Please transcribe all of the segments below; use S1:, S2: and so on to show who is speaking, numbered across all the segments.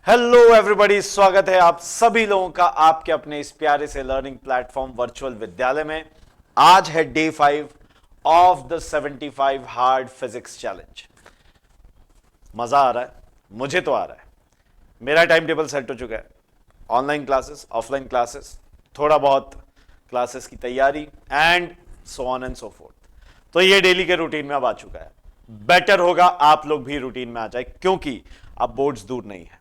S1: Hello everybody, स्वागत है आप सभी लोगों का आपके अपने इस प्यारे से लर्निंग प्लेटफॉर्म वर्चुअल विद्यालय में। आज है day 5 of the 75 hard physics challenge. मजा आ रहा है, मुझे तो आ रहा है। मेरा टाइम टेबल सेट हो चुका है, ऑनलाइन क्लासेस, ऑफलाइन क्लासेस, थोड़ा बहुत क्लासेस की तैयारी and so on and so fourth. तो ये डेली के रूटीन में अब आ चुका है। बेटर होगा आप लोग भी रूटीन में आ जाए, क्योंकि अब बोर्ड्स दूर नहीं है।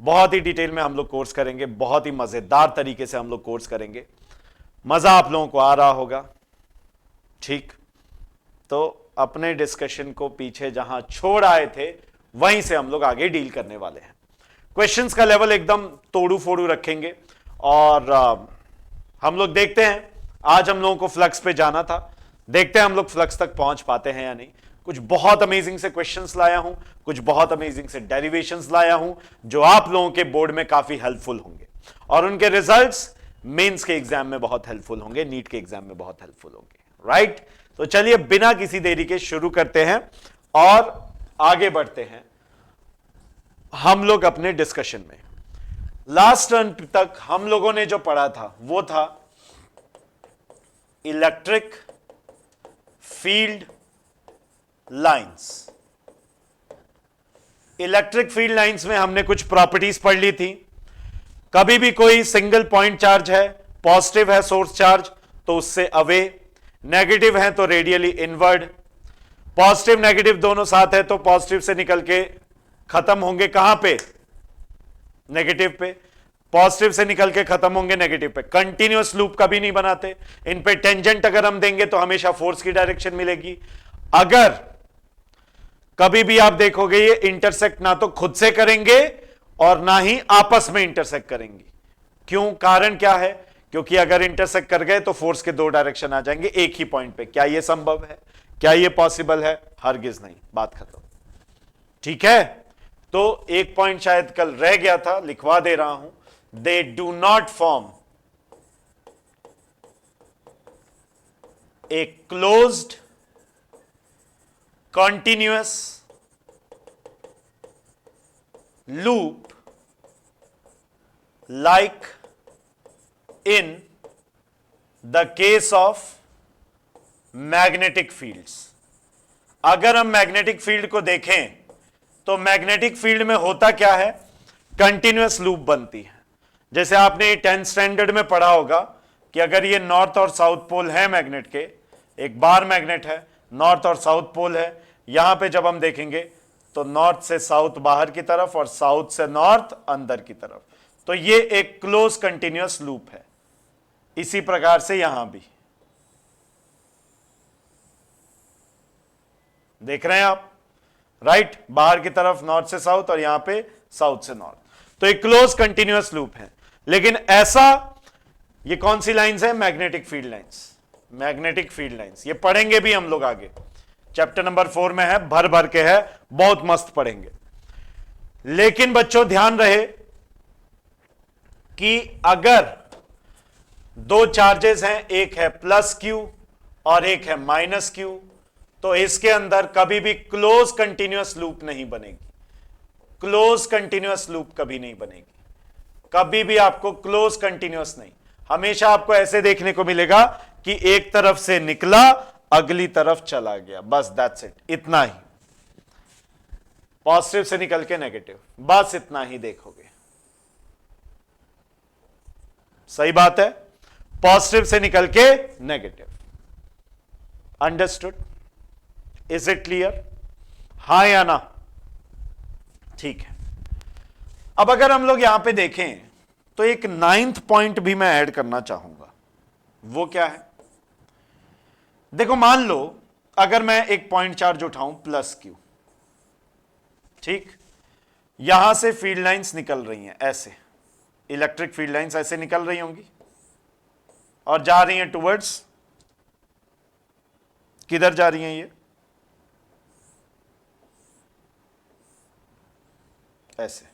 S1: बहुत ही डिटेल में हम लोग कोर्स करेंगे, बहुत ही मजेदार तरीके से हम लोग कोर्स करेंगे। मजा आप लोगों को आ रहा होगा, ठीक? तो अपने डिस्कशन को पीछे जहां छोड़ आए थे वहीं से हम लोग आगे डील करने वाले हैं। क्वेश्चंस का लेवल एकदम तोड़ू फोड़ू रखेंगे और हम लोग देखते हैं। आज हम लोगों को फ्लक्स पे जाना था, देखते हैं हम लोग फ्लक्स तक पहुंच पाते हैं या नहीं। कुछ बहुत अमेजिंग से क्वेश्चंस लाया हूं, कुछ बहुत अमेजिंग से डेरिवेशंस लाया हूं जो आप लोगों के बोर्ड में काफी हेल्पफुल होंगे और उनके रिजल्ट्स मेंस के एग्जाम में बहुत हेल्पफुल होंगे, नीट के एग्जाम में बहुत हेल्पफुल होंगे। राइट? तो चलिए बिना किसी देरी के शुरू करते हैं और आगे बढ़ते हैं हम लोग अपने डिस्कशन में। लास्ट टर्न तक हम लोगों ने जो पढ़ा था वो था electric field lines. Electric field lines में हमने कुछ प्रॉपर्टीज पढ़ ली थी। कभी भी कोई सिंगल पॉइंट चार्ज है, पॉजिटिव है सोर्स चार्ज तो उससे अवे, नेगेटिव है तो रेडियली इनवर्ड। पॉजिटिव नेगेटिव दोनों साथ है तो पॉजिटिव से निकल के खत्म होंगे कहां पे? नेगेटिव पे। पॉजिटिव से निकल के खत्म होंगे नेगेटिव पे। कंटिन्यूअस लूप कभी नहीं बनाते। इन पे टेंजेंट अगर हम देंगे तो हमेशा फोर्स की डायरेक्शन मिलेगी। अगर कभी भी आप देखोगे ये इंटरसेक्ट ना तो खुद से करेंगे और ना ही आपस में इंटरसेक्ट करेंगे। क्यों? कारण क्या है? क्योंकि अगर इंटरसेक्ट कर गए तो फोर्स के दो डायरेक्शन आ जाएंगे एक ही पॉइंट पे। क्या यह संभव है? क्या यह पॉसिबल है? हरगिज नहीं। बात खत्म। ठीक है? तो एक पॉइंट शायद कल रह गया था, लिखवा दे रहा हूं। They do not form a closed continuous loop like in the case of magnetic fields। अगर हम मैग्नेटिक फील्ड को देखें तो मैग्नेटिक फील्ड में होता क्या है? कंटिन्यूअस लूप बनती है। जैसे आपने 10th स्टैंडर्ड में पढ़ा होगा कि अगर ये नॉर्थ और साउथ पोल है मैग्नेट के, एक बार मैग्नेट है, नॉर्थ और साउथ पोल है। यहां पे जब हम देखेंगे तो नॉर्थ से साउथ बाहर की तरफ और साउथ से नॉर्थ अंदर की तरफ, तो ये एक क्लोज कंटिन्यूअस लूप है। इसी प्रकार से यहां भी देख रहे हैं आप, राइट? बाहर की तरफ नॉर्थ से साउथ और यहां पे साउथ से नॉर्थ, तो एक क्लोज कंटिन्यूअस लूप है। लेकिन ऐसा, ये कौन सी लाइंस है? Magnetic field lines. Magnetic field lines ये पढ़ेंगे भी हम लोग आगे, चैप्टर नंबर 4 में है, भर भर के है, बहुत मस्त पढ़ेंगे। लेकिन बच्चों ध्यान रहे कि अगर दो चार्जेस हैं, एक है प्लस क्यू और एक है माइनस क्यू, तो इसके अंदर कभी भी क्लोज कंटिन्यूअस लूप नहीं बनेगी। क्लोज कंटिन्यूअस लूप कभी नहीं बनेगी, कभी भी आपको क्लोज कंटिन्यूअस नहीं। हमेशा आपको ऐसे देखने को मिलेगा कि एक तरफ से निकला अगली तरफ चला गया, बस दैट्स इट, इतना ही। पॉजिटिव से निकल के नेगेटिव, बस इतना ही देखोगे। सही बात है? पॉजिटिव से निकल के negative. Understood? Is it clear? हां या ना? ठीक है। अब अगर हम लोग यहां पे देखें तो एक 9th पॉइंट भी मैं ऐड करना चाहूंगा। वो क्या है? देखो, मान लो अगर मैं एक पॉइंट चार्ज उठाऊं प्लस क्यू, ठीक? यहां से फील्ड लाइंस निकल रही हैं ऐसे, इलेक्ट्रिक फील्ड लाइंस ऐसे निकल रही होंगी और जा रही हैं टुवर्ड्स, किधर जा रही हैं ये? ऐसे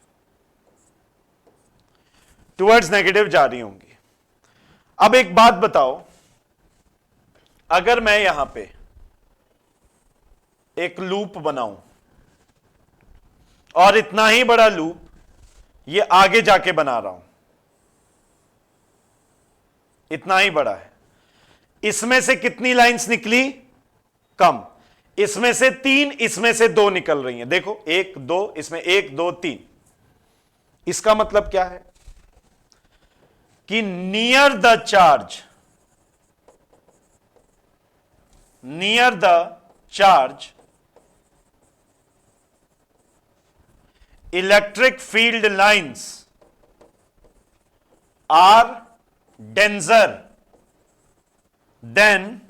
S1: टुवर्ड्स नेगेटिव जा रही होंगी। अब एक बात बताओ, अगर मैं यहां पे एक लूप बनाऊं और इतना ही बड़ा लूप ये आगे जाके बना रहा हूं, इतना ही बड़ा है। इसमें से कितनी लाइंस निकली? कम। इसमें से 3, इसमें से 2 निकल रही हैं। देखो 1 2, इसमें 1 2 3। इसका मतलब क्या है कि near the charge electric field lines are denser than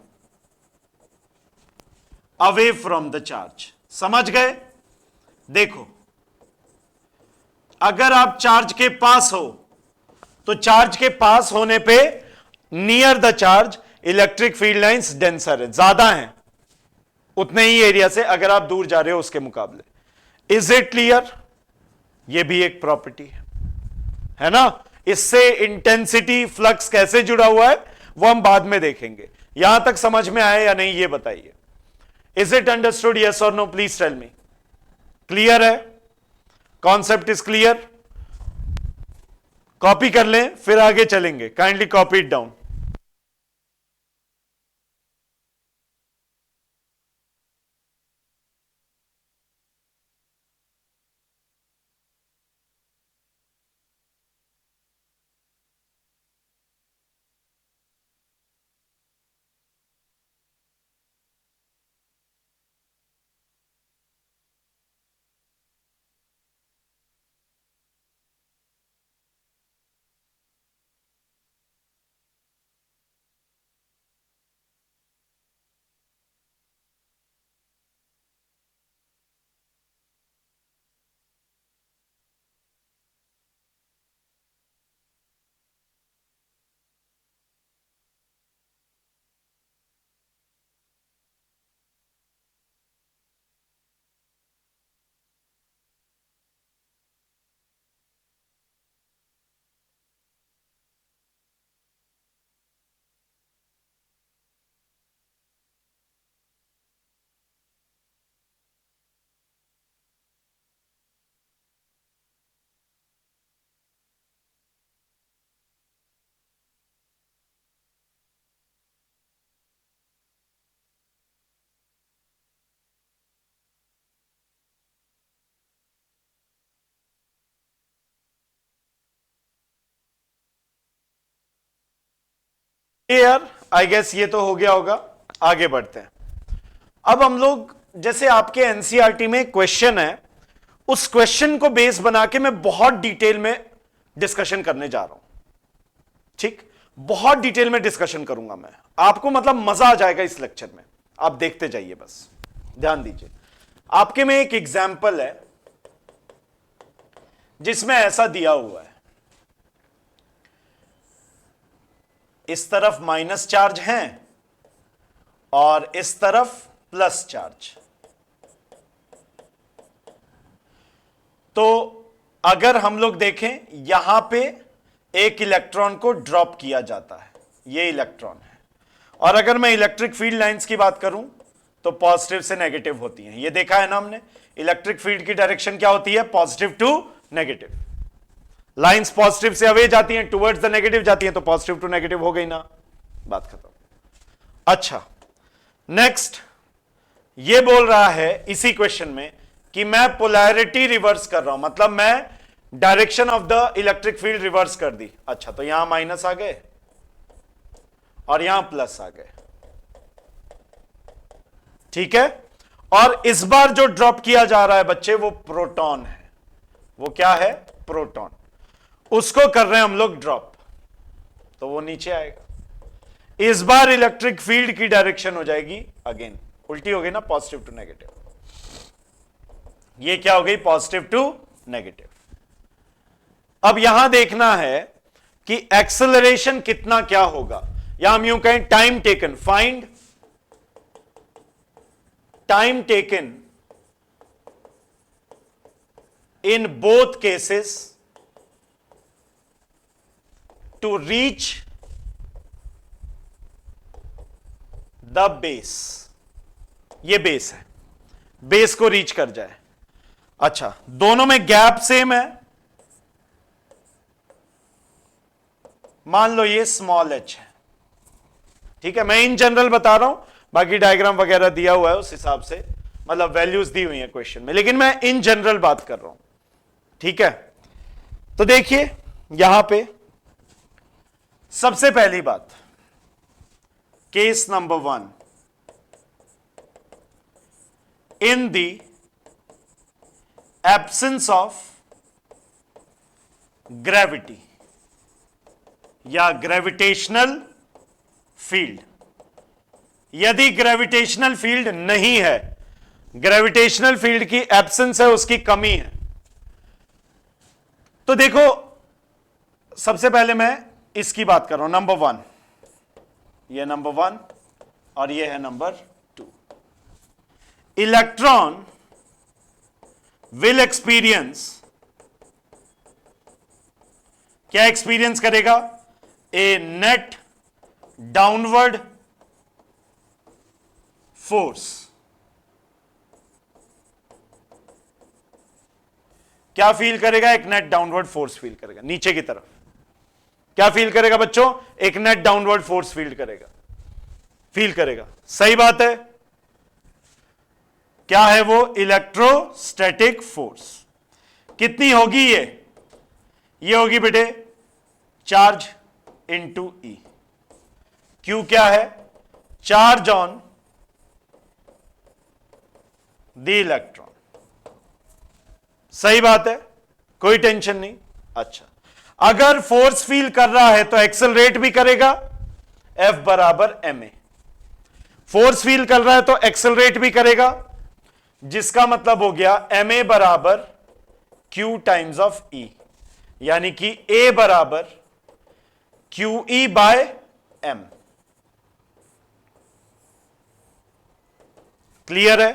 S1: away from the charge. समझ गए? देखो, अगर आप चार्ज के पास हो तो चार्ज के पास होने पे near the charge electric field lines denser है, ज्यादा हैं उतने ही एरिया से अगर आप दूर जा रहे हो उसके मुकाबले। Is it clear? ये भी एक प्रॉपर्टी है ना। इससे इंटेंसिटी फ्लक्स कैसे जुड़ा हुआ है वो हम बाद में देखेंगे। यहां तक समझ में आया या नहीं ये बताइए। Is it understood? यस और no, please tell me. Clear है? Concept is clear? कॉपी कर लें फिर आगे चलेंगे। Kindly copy it down. यार आई गेस ये तो हो गया होगा। आगे बढ़ते हैं। अब हम लोग जैसे आपके एनसीईआरटी में क्वेश्चन है, उस क्वेश्चन को बेस बना के मैं बहुत डिटेल में डिस्कशन करने जा रहा हूं। ठीक, बहुत डिटेल में डिस्कशन करूंगा मैं, आपको मतलब मजा आ जाएगा इस लेक्चर में। आप देखते जाइए, बस ध्यान दीजिए। आपके में एक एग्जाम्पल है जिसमें ऐसा दिया हुआ है, इस तरफ माइनस चार्ज है और इस तरफ प्लस चार्ज। तो अगर हम लोग देखें, यहां पे एक इलेक्ट्रॉन को ड्रॉप किया जाता है, ये इलेक्ट्रॉन है। और अगर मैं इलेक्ट्रिक फील्ड लाइंस की बात करूं तो पॉजिटिव से नेगेटिव होती हैं। ये देखा है ना हमने, इलेक्ट्रिक फील्ड की डायरेक्शन क्या होती है? Positive to negative. Lines positive से अवे जाती हैं, टुवर्ड्स द नेगेटिव जाती हैं, तो पॉजिटिव टू नेगेटिव हो गई ना, बात खत्म। अच्छा, नेक्स्ट ये बोल रहा है इसी क्वेश्चन में कि मैं पोलैरिटी रिवर्स कर रहा हूं, मतलब मैं direction of the electric field reverse कर दी। अच्छा, तो यहां माइनस आ गए और यहां प्लस आ गए, ठीक है। और इस बार जो ड्रॉप किया जा रहा है बच्चे, वो प्रोटॉन है। वो क्या है? प्रोटॉन। उसको कर रहे हैं हम लोग ड्रॉप, तो वो नीचे आएगा। इस बार इलेक्ट्रिक फील्ड की डायरेक्शन हो जाएगी अगेन उल्टी हो गई ना, पॉजिटिव टू नेगेटिव। ये क्या हो गई? Positive to negative. अब यहां देखना है कि एक्सेलरेशन कितना क्या होगा, या हम यूं कहें time taken. Find time taken in both cases to reach the base. ये बेस है, बेस को रीच कर जाए। अच्छा, दोनों में गैप सेम है, मान लो ये स्मॉल h है, ठीक है। मैं इन जनरल बता रहा हूं, बाकी डायग्राम वगैरह दिया हुआ है उस हिसाब से, मतलब वैल्यूज दी हुई है क्वेश्चन में, लेकिन मैं इन जनरल बात कर रहा हूं, ठीक है। तो देखिए यहां पे सबसे पहली बात, case number 1, in the absence of gravity या ग्रेविटेशनल फील्ड, यदि ग्रेविटेशनल फील्ड नहीं है, ग्रेविटेशनल फील्ड की एब्सेंस है, उसकी कमी है, तो देखो सबसे पहले मैं इसकी बात कर रहा हूं, नंबर 1, ये नंबर 1 और ये है नंबर 2। इलेक्ट्रॉन विल एक्सपीरियंस, क्या एक्सपीरियंस करेगा? ए नेट डाउनवर्ड फोर्स। क्या फील करेगा? एक नेट डाउनवर्ड फोर्स फील करेगा नीचे की तरफ। क्या फील करेगा बच्चों? एक नेट डाउनवर्ड फोर्स फील करेगा। सही बात है। क्या है वो? Electrostatic force. कितनी होगी ये होगी बेटे चार्ज इंटू ई। क्यू क्या है? Charge on the electron. सही बात है, कोई टेंशन नहीं। अच्छा, अगर फोर्स फील कर रहा है तो एक्सेलरेट भी करेगा, F बराबर ma। फोर्स फील कर रहा है तो एक्सेलरेट भी करेगा, जिसका मतलब हो गया ma बराबर q टाइम्स ऑफ e, यानी कि a बराबर QE बाय m। क्लियर है?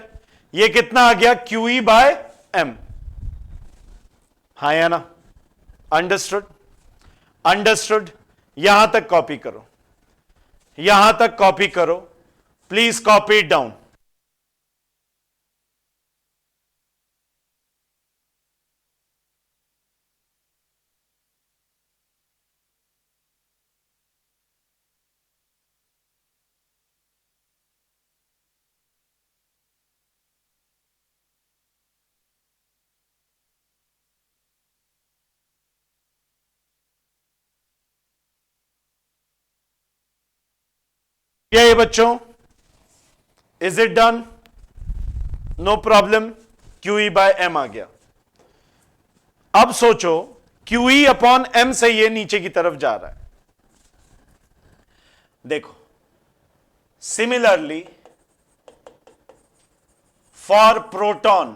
S1: ये कितना आ गया? QE by m। हाँ या ना? अंडरस्टूड। यहां तक कॉपी करो, प्लीज कॉपी इट डाउन। क्या ये बच्चों? Is it done? No problem. QE by m आ गया। अब सोचो QE अपॉन m से ये नीचे की तरफ जा रहा है। देखो, सिमिलरली फॉर प्रोटॉन,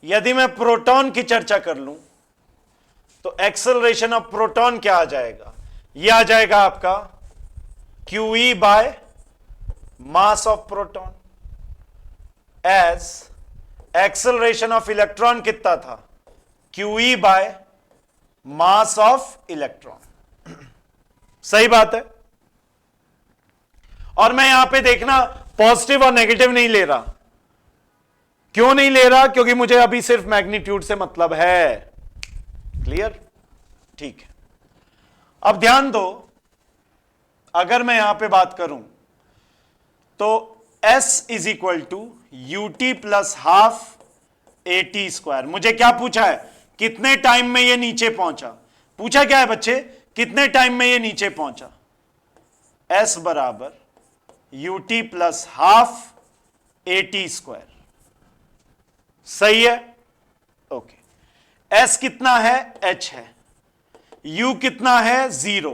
S1: यदि मैं प्रोटॉन की चर्चा कर लूं तो एक्सेलरेशन ऑफ प्रोटॉन क्या आ जाएगा? यह आ जाएगा आपका QE by mass of proton. As acceleration of electron कितना था? QE by mass of electron. सही बात है। और मैं यहां पे देखना पॉजिटिव और नेगेटिव नहीं ले रहा। क्यों नहीं ले रहा? क्योंकि मुझे अभी सिर्फ मैग्नीट्यूड से मतलब है। क्लियर? ठीक है। अब ध्यान दो, अगर मैं यहां पे बात करूं तो S is equal to UT plus half AT square. मुझे क्या पूछा है? कितने टाइम में ये नीचे पहुंचा? पूछा क्या है बच्चे? कितने टाइम में ये नीचे पहुंचा? S बराबर UT plus half AT square. सही है? ओके। S कितना है? H है। U कितना है? 0।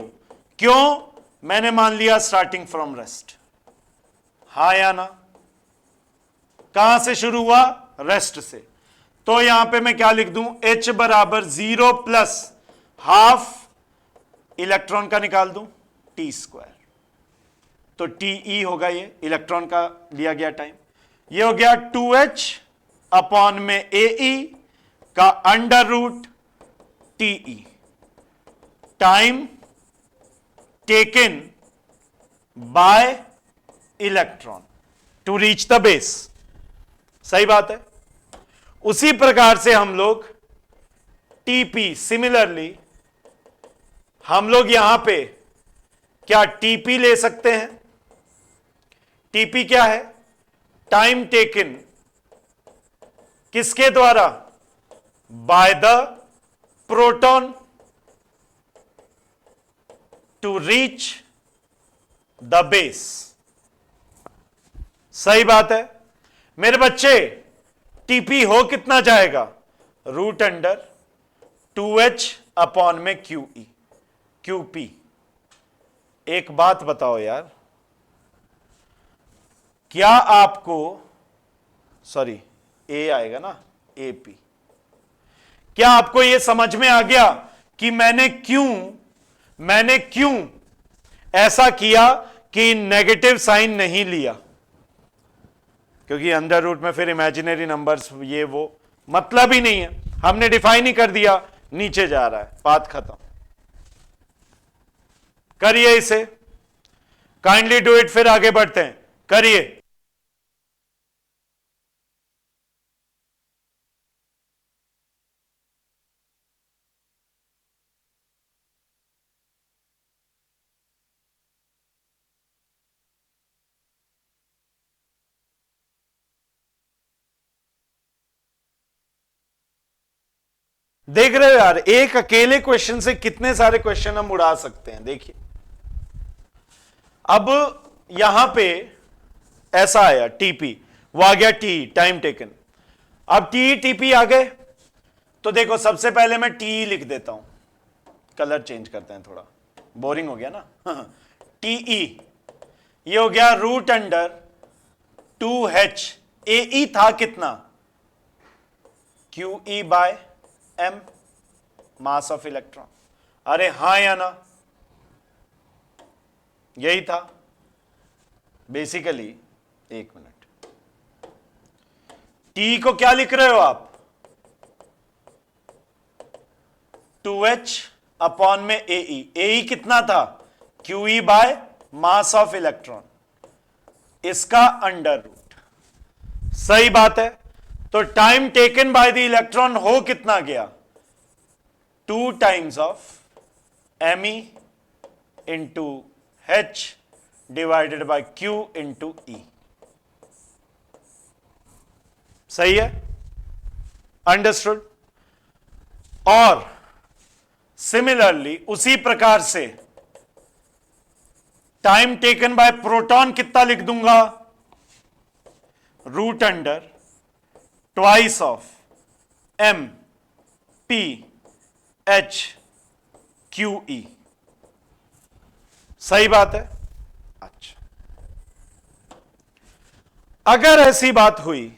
S1: क्यों? मैंने मान लिया स्टार्टिंग फ्रॉम रेस्ट। हा या ना? कहां से शुरू हुआ? रेस्ट से। तो यहां पे मैं क्या लिख दूं? H बराबर 0 प्लस हाफ इलेक्ट्रॉन का निकाल दूं T स्क्वायर। तो TE होगा, ये इलेक्ट्रॉन का लिया गया टाइम। ये हो गया 2H अपॉन में AE का under root TE, time taken by electron to reach the base. सही बात है। उसी प्रकार से हम लोग TP सिमिलरली हम लोग यहां पे क्या टीपी ले सकते हैं? टीपी क्या है? टाइम टेकन किसके द्वारा? By the proton to reach the base. सही बात है मेरे बच्चे। टीपी हो कितना जाएगा? रूट अंडर 2h अपॉन में QE QP। एक बात बताओ यार, क्या आपको, सॉरी ए आएगा ना, AP, क्या आपको यह समझ में आ गया कि मैंने क्यों ऐसा किया कि नेगेटिव साइन नहीं लिया? क्योंकि अंडर रूट में फिर इमेजिनरी नंबर्स ये वो मतलब ही नहीं है, हमने डिफाइन ही कर दिया, नीचे जा रहा है, बात खत्म। करिए इसे, काइंडली डू इट, फिर आगे बढ़ते हैं, करिए। देख रहे हो यार, एक अकेले क्वेश्चन से कितने सारे क्वेश्चन हम उड़ा सकते हैं। देखिए अब यहां पे ऐसा आया टीपी, वो आ गया टी, टाइम टेकन। अब टी टीपी आ गए, तो देखो सबसे पहले मैं टी लिख देता हूं, कलर चेंज करते हैं थोड़ा, बोरिंग हो गया ना। टीई ये हो गया रूट अंडर 2h, ए था कितना? QE by M, mass of electron. अरे हां या ना, यही था बेसिकली। एक मिनट, T को क्या लिख रहे हो आप? 2h अपॉन में AE कितना था? QE by mass of electron, इसका अंडर रूट। सही बात है। तो time taken by the electron हो कितना गया? 2 times of Me into H divided by Q into E। सही है, अंडरस्टूड। और सिमिलरली उसी प्रकार से टाइम टेकन बाय प्रोटॉन कितना लिख दूंगा? Root under twice of M P H Q E। सही बात है। अच्छा, अगर ऐसी बात हुई,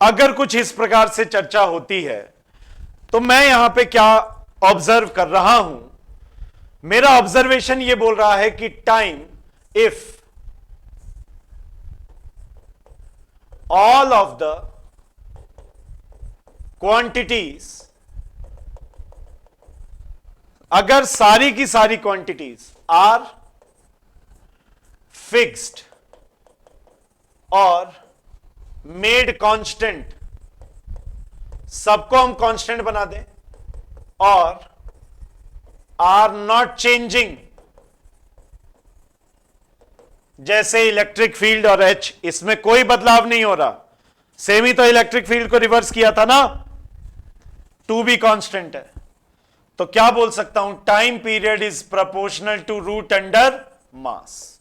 S1: अगर कुछ इस प्रकार से चर्चा होती है, तो मैं यहां पे क्या ऑब्जर्व कर रहा हूं? मेरा ऑब्जर्वेशन यह बोल रहा है कि time, if all of the quantities, अगर सारी की सारी क्वांटिटीज आर फिक्स्ड और मेड कांस्टेंट, सबको हम कांस्टेंट बना दें, और आर नॉट चेंजिंग, जैसे इलेक्ट्रिक फील्ड और H, इसमें कोई बदलाव नहीं हो रहा, सेम ही तो इलेक्ट्रिक फील्ड को रिवर्स किया था ना, 2 भी कांस्टेंट है, तो क्या बोल सकता हूं? Time period is proportional to root under mass.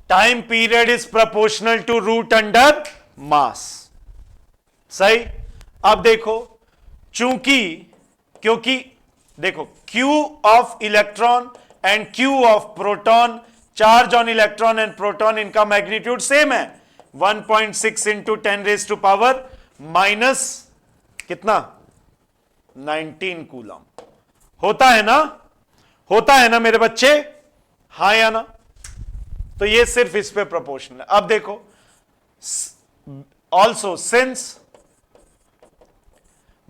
S1: Time period is proportional to root under mass. सही। अब देखो, क्योंकि देखो Q of electron and Q of proton, charge on electron and proton, इनका मैग्नीट्यूड सेम है, 1.6 into 10 raise to power minus कितना? 19 coulomb. होता है ना मेरे बच्चे, हां या ना? तो ये सिर्फ इस पे प्रोपोर्शनल है। अब देखो, also since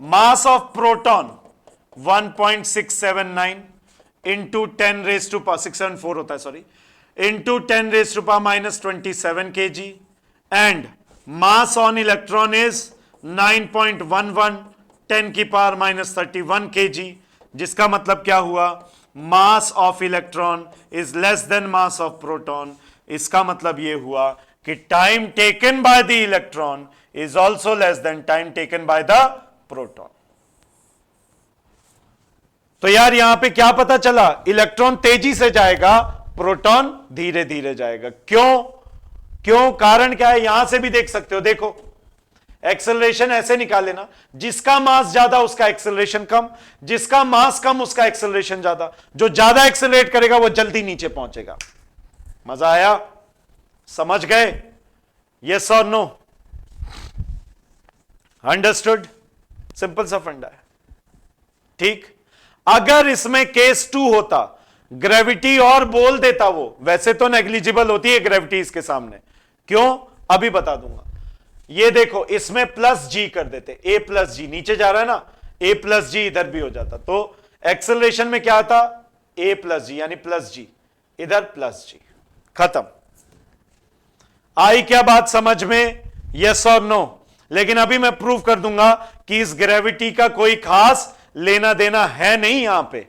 S1: mass of proton 1.679 into 10 raise to power 674 होता है, sorry, into 10 raise to power minus 27 kg, and mass on electron is 9.11 10 की पावर माइनस 31 kg। जिसका मतलब क्या हुआ, मास of electron is less then mass of proton. इसका मतलब यह हुआ कि time taken by the electron is also less than time taken bye the proton. तो यार यहां पे क्या पता चला, इलेक्ट्रॉन तेजी से जाएगा, प्रोटॉन धीरे धीरे जाएगा। क्यों क्यों, कारण क्या है, यहां से भी देख सकते हो। देखो एक्सेलरेशन ऐसे निकाले ना, जिसका मास ज्यादा उसका एक्सेलरेशन कम, जिसका मास कम उसका एक्सेलरेशन ज्यादा। जो ज्यादा एक्सेलरेट करेगा वो जल्दी नीचे पहुंचेगा। मजा आया, समझ गए? यस और नो? अंडरस्टूड? सिंपल सा फंडा है। ठीक, अगर इसमें केस 2 होता, ग्रेविटी और बोल देता वो, वैसे तो नेग्लिजिबल होती है ग्रेविटी इसके सामने। क्यों, अभी बता दूंगा। ये देखो, इसमें प्लस जी कर देते, ए प्लस जी, नीचे जा रहा है ना, ए प्लस जी इधर भी हो जाता, तो एक्सेलरेशन में क्या आता, ए प्लस जी, यानी प्लस जी, इधर प्लस जी, खत्म। आई क्या बात समझ में? यस और नो? लेकिन अभी मैं प्रूव कर दूंगा कि इस ग्रेविटी का कोई खास लेना देना है नहीं यहां पे।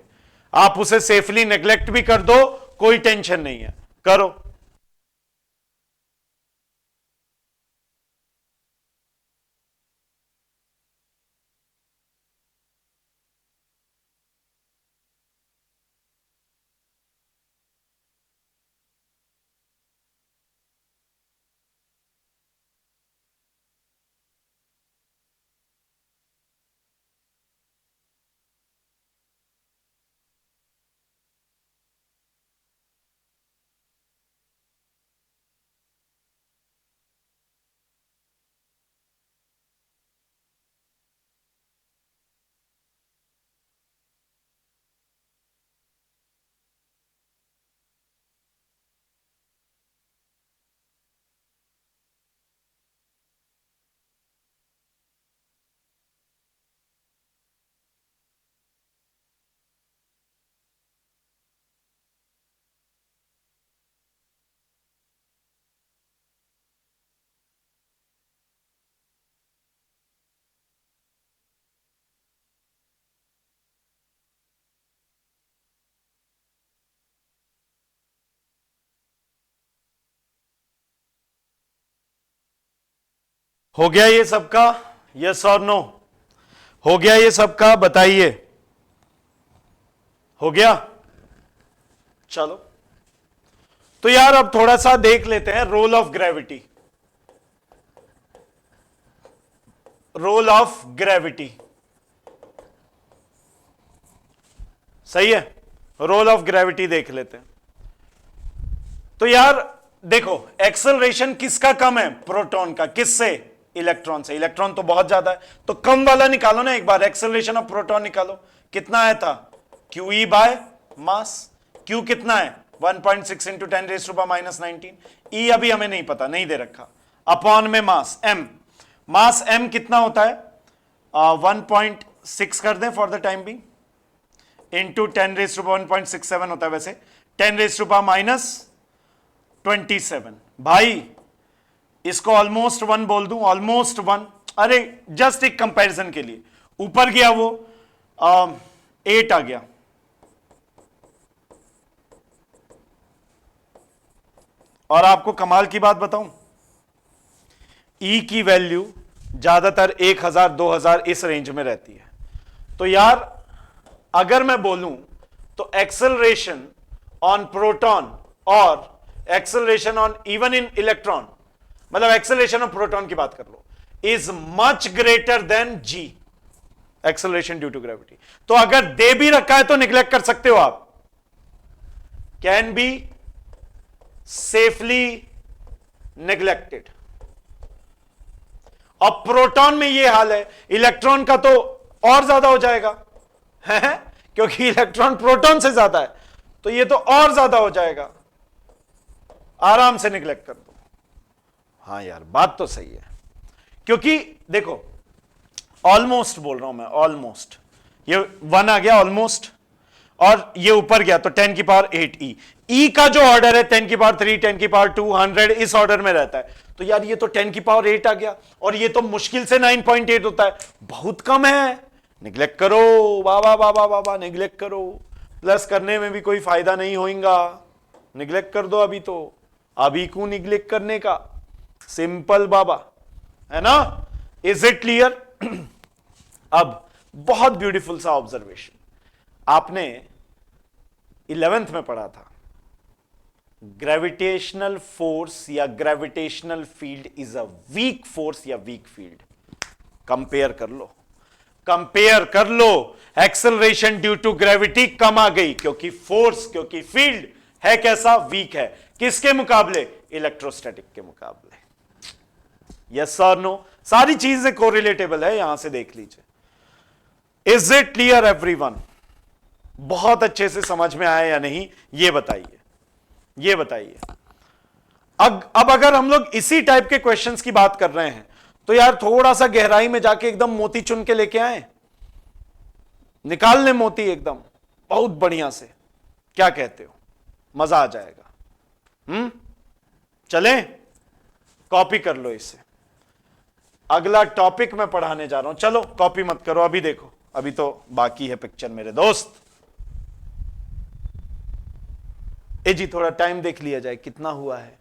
S1: आप उसे सेफली नेग्लेक्ट भी कर दो, कोई टेंशन नहीं है, करो। हो गया ये सबका? यस और नो? हो गया ये सबका? बताइए, हो गया? चलो, तो यार अब थोड़ा सा देख लेते हैं role of gravity. Role of gravity, सही है, रोल ऑफ ग्रेविटी देख लेते हैं। तो यार देखो, एक्सेलरेशन किसका कम है? प्रोटॉन का। किससे? इलेक्ट्रॉन से। इलेक्ट्रॉन तो बहुत ज्यादा है, तो कम वाला निकालो ना एक बार, एक्सेलरेशन ऑफ प्रोटॉन निकालो। कितना आया था? QE by mass. Q कितना है? 1.6 इंटू 10⁻⁻19। E अभी हमें नहीं पता, नहीं दे रखा। अपॉन में मास M। मास M कितना होता है? 1.6 कर दें for the time being, into 10⁻1.67 होता है वैसे, 10⁻27। भाई इसको ऑलमोस्ट 1 बोल दूं, ऑलमोस्ट 1। अरे जस्ट एक कंपैरिजन के लिए, ऊपर गया वो 8 आ गया, और आपको कमाल की बात बताऊं, E की वैल्यू ज्यादातर 1000 2000 इस रेंज में रहती है। तो यार अगर मैं बोलूं तो एक्सेलरेशन ऑन प्रोटॉन और acceleration on even in electron, मतलब एक्सेलरेशन ऑफ प्रोटॉन की बात कर लो, is much greater than g, acceleration due to gravity. तो अगर दे भी रखा है तो निग्लेक्ट कर सकते हो आप, कैन बी सेफली नेग्लेक्टेड। अब प्रोटॉन में यह हाल है, इलेक्ट्रॉन का तो और ज्यादा हो जाएगा है? क्योंकि इलेक्ट्रॉन प्रोटॉन से ज्यादा है, तो ये तो और ज्यादा हो जाएगा, आराम से निग्लेक्ट कर दो। हाँ यार बात तो सही है, क्योंकि देखो ऑलमोस्ट बोल रहा हूं मैं, ऑलमोस्ट ये 1 आ गया ऑलमोस्ट, और ये ऊपर गया तो 10⁸ ई का जो ऑर्डर है 10⁻3 10⁻2 100 इस ऑर्डर में रहता है। तो यार ये तो 10⁸ आ गया, और ये तो मुश्किल से 9.8 होता है, बहुत कम है, निग्लेक्ट करो, बाबा बाबा बाबा निग्लेक्ट करो, प्लस करने में भी कोई फायदा नहीं होगा, निग्लेक्ट कर दो अभी तो, अभी क्यों निग्लेक्ट करने का, सिंपल बाबा, है ना। Is it clear? अब बहुत ब्यूटीफुल सा ऑब्जर्वेशन, आपने 11th में पढ़ा था, ग्रेविटेशनल फोर्स या gravitational field is a weak force या वीक फील्ड। कंपेयर कर लो, कंपेयर कर लो, एक्सेलरेशन ड्यू टू ग्रेविटी कम आ गई, क्योंकि फोर्स, क्योंकि फील्ड है कैसा, वीक है, किसके मुकाबले, इलेक्ट्रोस्टैटिक के मुकाबले। यस और नो, सारी चीजें कोरिलेटेबल है, यहां से देख लीजिए। Is it clear everyone? बहुत अच्छे से समझ में आया या नहीं, ये बताइए, ये बताइए। अब अगर हम लोग इसी टाइप के क्वेश्चंस की बात कर रहे हैं, तो यार थोड़ा सा गहराई में जाके एकदम मोती चुन के लेके आए, निकाल ले मोती एकदम बहुत बढ़िया से, क्या कहते हो, मजा आ जाएगा। चलें, कॉपी कर लो इसे, अगला टॉपिक मैं पढ़ाने जा रहा हूं, चलो कॉपी मत करो, अभी देखो, अभी तो बाकी है पिक्चर मेरे दोस्त। जी थोड़ा टाइम देख लिया जाए कितना हुआ है,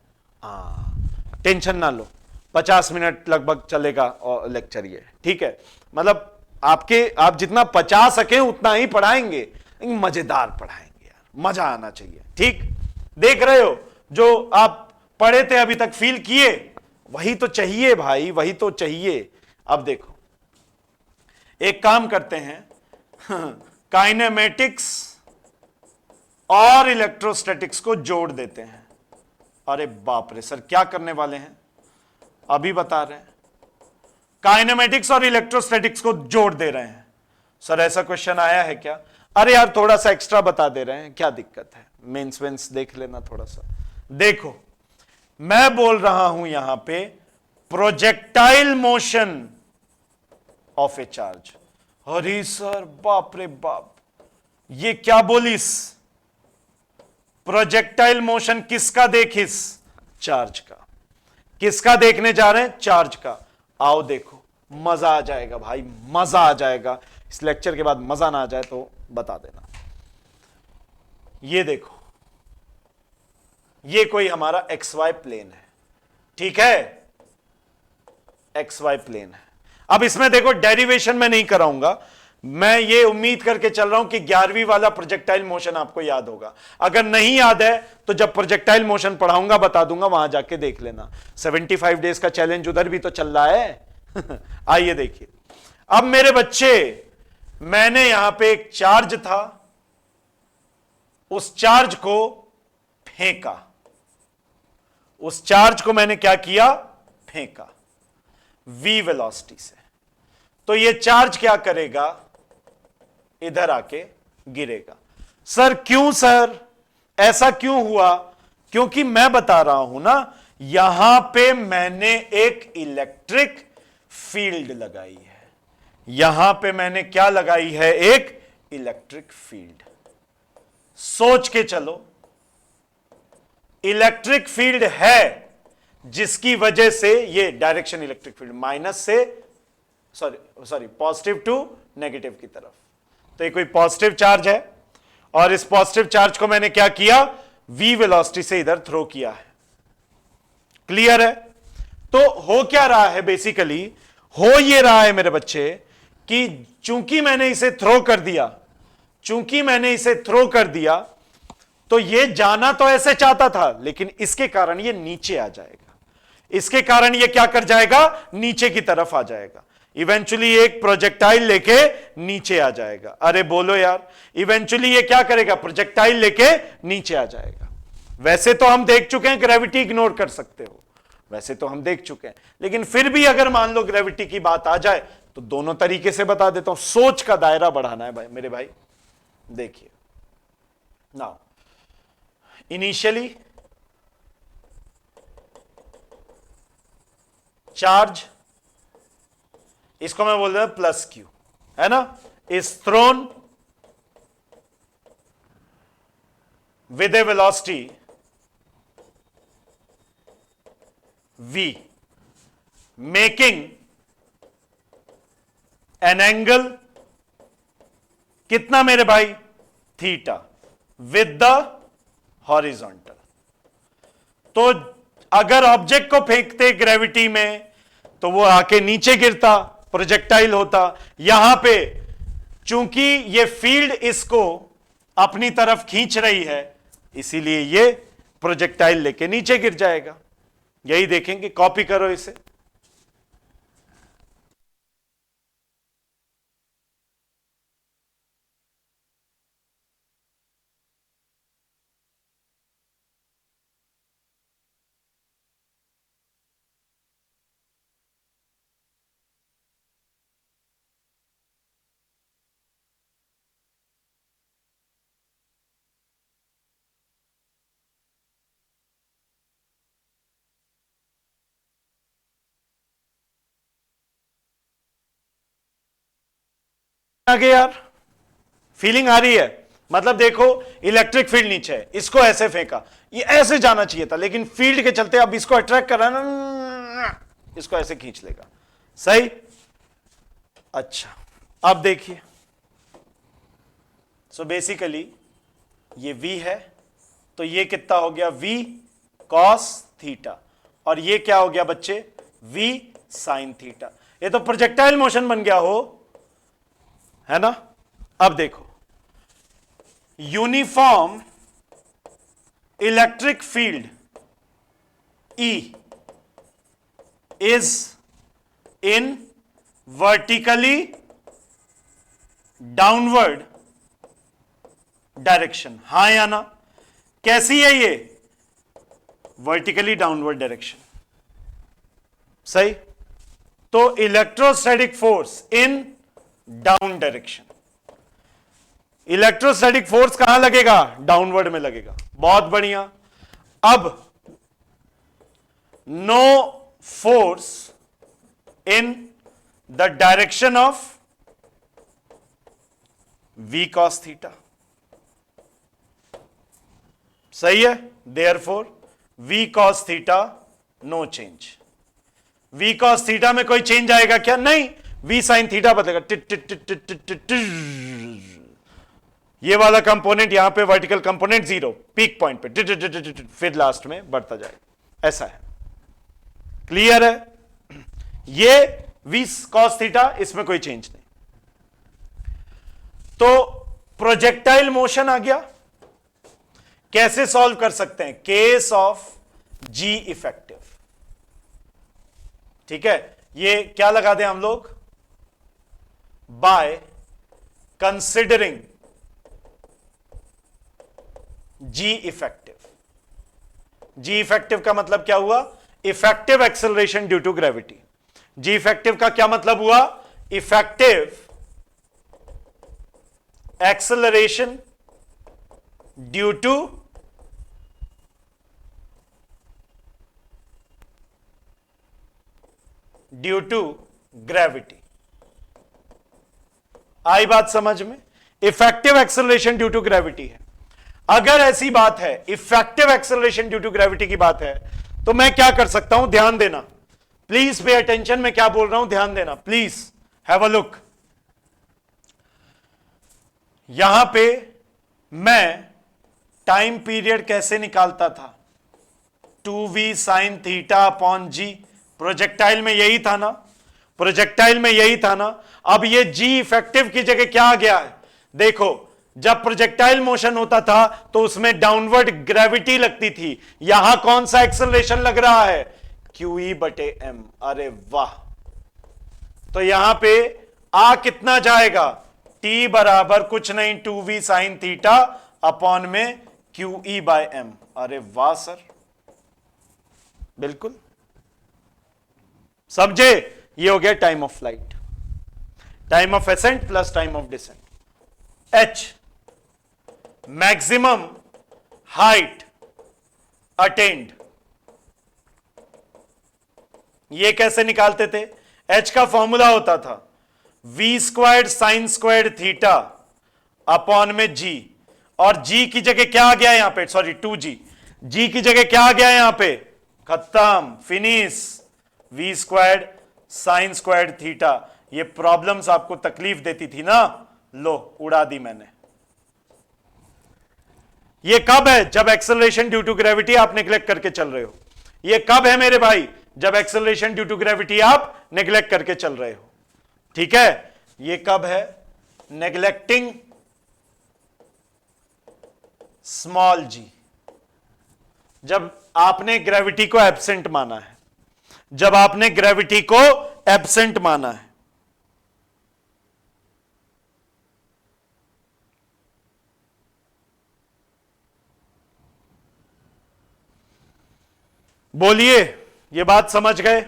S1: टेंशन ना लो, 50 मिनट लगभग चलेगा और लेक्चर ये, ठीक है। मतलब आप जितना पचा सके उतना ही पढ़ाएंगे, मजेदार पढ़ाएंगे यार, मजा आना चाहिए, ठीक। देख रहे हो, जो आप पढ़े थे अभी तक, फील किए, वही तो चाहिए भाई, वही तो चाहिए। अब देखो, एक काम करते हैं, काइनेमेटिक्स और इलेक्ट्रोस्टैटिक्स को जोड़ देते हैं। अरे बाप रे सर, क्या करने वाले हैं, अभी बता रहे हैं, काइनेमेटिक्स और इलेक्ट्रोस्टैटिक्स को जोड़ दे रहे हैं। सर ऐसा क्वेश्चन आया है क्या? अरे यार थोड़ा सा एक्स्ट्रा बता दे रहे हैं, क्या दिक्कत है, मेंस वेंस देख लेना थोड़ा सा। देखो, मैं बोल रहा हूं यहां पे projectile motion of A charge. अरे सर बाप रे बाप, ये क्या बोलिस, प्रोजेक्टाइल मोशन किसका देखिस, चार्ज का। किसका देखने जा रहे हैं, चार्ज का। आओ देखो, मजा आ जाएगा भाई, मजा आ जाएगा। इस लेक्चर के बाद मजा ना आ जाए तो बता देना। ये देखो, ये कोई हमारा एक्स वाई प्लेन है, ठीक है, एक्स वाई प्लेन है। अब इसमें देखो, डेरिवेशन में नहीं कराऊंगा, मैं ये उम्मीद करके चल रहा हूं कि 11वीं वाला प्रोजेक्टाइल मोशन आपको याद होगा। अगर नहीं याद है तो जब प्रोजेक्टाइल मोशन पढ़ाऊंगा बता दूंगा, वहां जाके देख लेना। 75 डेज का चैलेंज उधर भी तो चल रहा है। आइए देखिए, अब मेरे बच्चे, मैंने यहां पे एक चार्ज था, उस चार्ज को फेंका, उस चार्ज को मैंने क्या किया, फेंका v वेलोसिटी से। तो ये चार्ज क्या करेगा, इधर आके गिरेगा। सर क्यों सर, ऐसा क्यों हुआ? क्योंकि मैं बता रहा हूं ना, यहां पे मैंने एक इलेक्ट्रिक फील्ड लगाई है, यहां पे मैंने क्या लगाई है, एक इलेक्ट्रिक फील्ड। सोच के चलो, इलेक्ट्रिक फील्ड है जिसकी वजह से ये डायरेक्शन इलेक्ट्रिक फील्ड माइनस से सॉरी पॉजिटिव टू नेगेटिव की तरफ। तो ये कोई पॉजिटिव चार्ज है और इस पॉजिटिव चार्ज को मैंने क्या किया, v वेलोसिटी से इधर थ्रो किया है। क्लियर है? तो हो क्या रहा है, बेसिकली हो ये रहा है मेरे बच्चे कि चूंकि मैंने इसे थ्रो कर दिया, चूंकि मैंने इसे थ्रो कर दिया, तो ये जाना तो ऐसे चाहता था, लेकिन इसके कारण ये नीचे आ जाएगा, इसके कारण ये क्या कर जाएगा, नीचे की तरफ आ जाएगा। इवेंचुअली एक प्रोजेक्टाइल लेके नीचे आ जाएगा। अरे बोलो यार, इवेंचुअली ये क्या करेगा, प्रोजेक्टाइल लेके नीचे आ जाएगा। वैसे तो हम देख चुके हैं ग्रेविटी इग्नोर कर सकते हो, वैसे तो हम देख चुके हैं, लेकिन फिर भी अगर मान लो ग्रेविटी की बात आ जाए तो दोनों तरीके से बता देता हूं। सोच का दायरा बढ़ाना है भाई मेरे भाई। देखिए नाउ, इनिशियली चार्ज, इसको मैं बोल रहा हूं प्लस क्यू, है ना, is throne with a velocity v, making an angle कितना मेरे भाई, थीटा विद द हॉरिजॉन्टल। तो अगर ऑब्जेक्ट को फेंकते ग्रेविटी में तो वो आके नीचे गिरता, प्रोजेक्टाइल होता। यहां पे चूंकि ये फील्ड इसको अपनी तरफ खींच रही है, इसीलिए ये प्रोजेक्टाइल लेके नीचे गिर जाएगा। यही देखेंगे, कॉपी करो इसे। आगे यार, फीलिंग आ रही है? मतलब देखो, इलेक्ट्रिक फील्ड नीचे है, इसको ऐसे फेंका, ये ऐसे जाना चाहिए था, लेकिन फील्ड के चलते अब इसको अट्रैक्ट कर रहा है ना, इसको ऐसे खींच लेगा। सही? अच्छा, अब देखिए, सो बेसिकली ये v है, तो ये कितना हो गया, v cos थीटा, और ये क्या हो गया बच्चे, v sin थीटा। ये तो प्रोजेक्टाइल मोशन बन गया हो, है ना? अब देखो, uniform electric field E is in vertically downward direction. हां या ना? कैसी है ये? Vertically downward direction. सही? तो electrostatic force in down direction. Electrostatic force कहां लगेगा? डाउनवर्ड में लगेगा। बहुत बढ़िया। अब no force in the direction of v cos theta. सही है? Therefore v cos theta no change. v cos theta में कोई चेंज आएगा क्या? नहीं। v sin थीटा बदलेगा, tit tit tit tit tit tit tit. ये वाला कंपोनेंट यहां पे vertical component zero, peak point पे टिट टिट टिट टिट, फिर लास्ट में बढ़ता जाएगा। ऐसा है। क्लियर है? ये v cos थीटा, इसमें कोई चेंज नहीं। तो प्रोजेक्टाइल मोशन आ गया। कैसे सॉल्व कर सकते हैं? Case of g effective. ठीक है, ये क्या लगा दें हम लोग? By considering g effective. G effective का मतलब क्या हुआ? Effective acceleration due to gravity. G effective का क्या मतलब हुआ? Effective acceleration due to gravity. आई बात समझ में? Effective acceleration due to gravity है। अगर ऐसी बात है, effective acceleration due to gravity की बात है, तो मैं क्या कर सकता हूं? ध्यान देना, प्लीज पे अटेंशन। मैं क्या बोल रहा हूं, ध्यान देना प्लीज, हैव अ लुक। यहां पे मैं टाइम पीरियड कैसे निकालता था? 2v sin थीटा अपॉन जी। प्रोजेक्टाइल में यही था ना? प्रोजेक्टाइल में यही था ना? अब ये जी इफेक्टिव की जगह क्या आ गया है? देखो, जब प्रोजेक्टाइल मोशन होता था तो उसमें डाउनवर्ड ग्रेविटी लगती थी। यहां कौन सा एक्सेलरेशन लग रहा है? QE बटे m। अरे वाह! तो यहां पे आ कितना जाएगा? t बराबर कुछ नहीं, 2v sin थीटा अपॉन में QE बाय m। अरे वाह सर, बिल्कुल समझे? ये हो गया time of flight, time of ascent plus time of descent. h maximum height attained. ये कैसे निकालते थे? h का फॉर्मूला होता था v squared sine squared theta upon में g, और g की जगह क्या आ गया यहां पे? Sorry 2g। g की जगह क्या आ गया यहां पे? खत्म, finish. v squared sine squared theta. ये प्रॉब्लम्स आपको तकलीफ देती थी ना, लो उड़ा दी मैंने। ये कब है? जब एक्सेलरेशन ड्यू टू ग्रेविटी आप नेग्लेक्ट करके चल रहे हो। ये कब है मेरे भाई? जब एक्सेलरेशन ड्यू टू ग्रेविटी आप नेग्लेक्ट करके चल रहे हो। ठीक है, ये कब है? नेग्लेक्टिंग स्मॉल जी, जब आपने ग्रेविटी को एब्सेंट माना है, जब आपने ग्रेविटी को एब्सेंट माना है। बोलिए, ये बात समझ गए?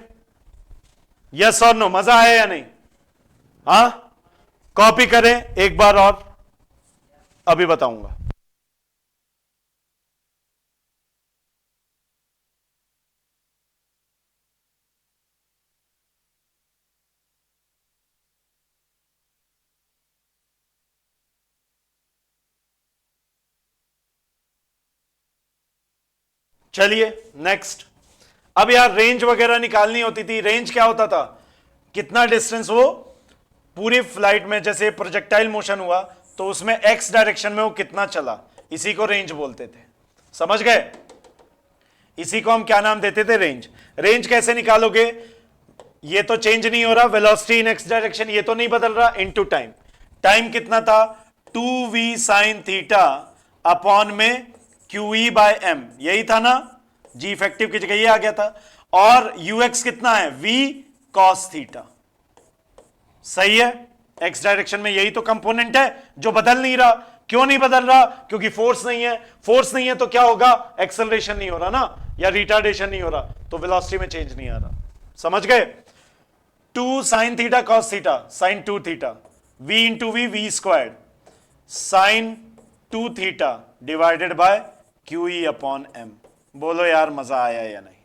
S1: यस और नो? मजा आया या नहीं? हां, कॉपी करें एक बार और, अभी बताऊंगा। चलिए नेक्स्ट। अब यार रेंज वगैरह निकालनी होती थी। रेंज क्या होता था? कितना डिस्टेंस वो पूरी फ्लाइट में, जैसे प्रोजेक्टाइल मोशन हुआ तो उसमें एक्स डायरेक्शन में वो कितना चला, इसी को रेंज बोलते थे। समझ गए? इसी को हम क्या नाम देते थे? रेंज। रेंज कैसे निकालोगे? ये तो चेंज नहीं हो रहा, वेलोसिटी इन एक्स डायरेक्शन ये तो नहीं बदल रहा, इनटू टाइम। टाइम कितना था? 2v sin थीटा अपॉन में QE बाय m, यही था ना? जी इफेक्टिव की जगह ये आ गया था। और ux कितना है? v cos theta. सही है? एक्स डायरेक्शन में यही तो कंपोनेंट है जो बदल नहीं रहा। क्यों नहीं बदल रहा? क्योंकि फोर्स नहीं है। फोर्स नहीं है तो क्या होगा? एक्सेलरेशन नहीं हो रहा ना, या रिटार्डेशन नहीं हो रहा, तो वेलोसिटी में चेंज नहीं आ रहा। समझ गए? 2 sin theta cos theta, sin 2 theta, v into V squared sin 2 theta divided by QE upon m। बोलो यार मजा आया या नहीं?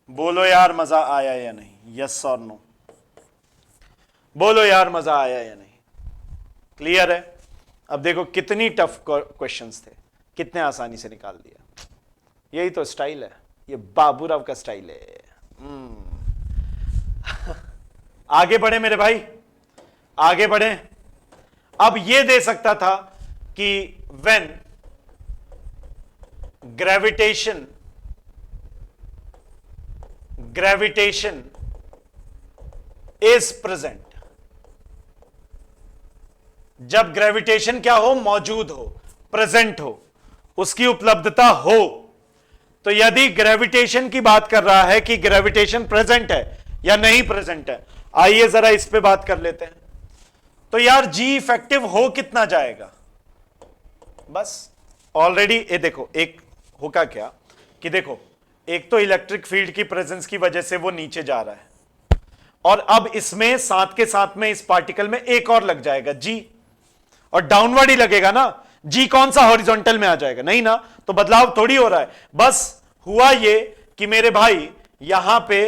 S1: बोलो यार मजा आया या नहीं? यस और नो? बोलो यार मजा आया या नहीं? क्लियर है? अब देखो कितनी टफ क्वेश्चंस थे, कितने आसानी से निकाल दिया। यही तो स्टाइल है, ये बाबूराव का स्टाइल है। आगे बढ़े मेरे भाई, आगे बढ़े। अब ये दे सकता था कि व्हेन ग्रेविटेशन इज प्रेजेंट, जब ग्रेविटेशन क्या हो? मौजूद हो, प्रेजेंट हो, उसकी उपलब्धता हो। तो यदि ग्रेविटेशन की बात कर रहा है कि ग्रेविटेशन प्रेजेंट है या नहीं प्रेजेंट है, आइए जरा इस पे बात कर लेते हैं। तो यार जी इफेक्टिव हो कितना जाएगा? बस ऑलरेडी ये देखो, एक होगा क्या कि देखो, एक तो इलेक्ट्रिक फील्ड की प्रेजेंस की वजह से वो नीचे जा रहा है, और अब इसमें साथ के साथ में इस पार्टिकल में एक और लग जाएगा जी, और डाउनवर्ड ही लगेगा ना। जी कौन सा हॉरिजॉन्टल में आ जाएगा? नहीं ना, तो बदलाव थोड़ी हो रहा है। बस हुआ ये कि मेरे भाई यहां पे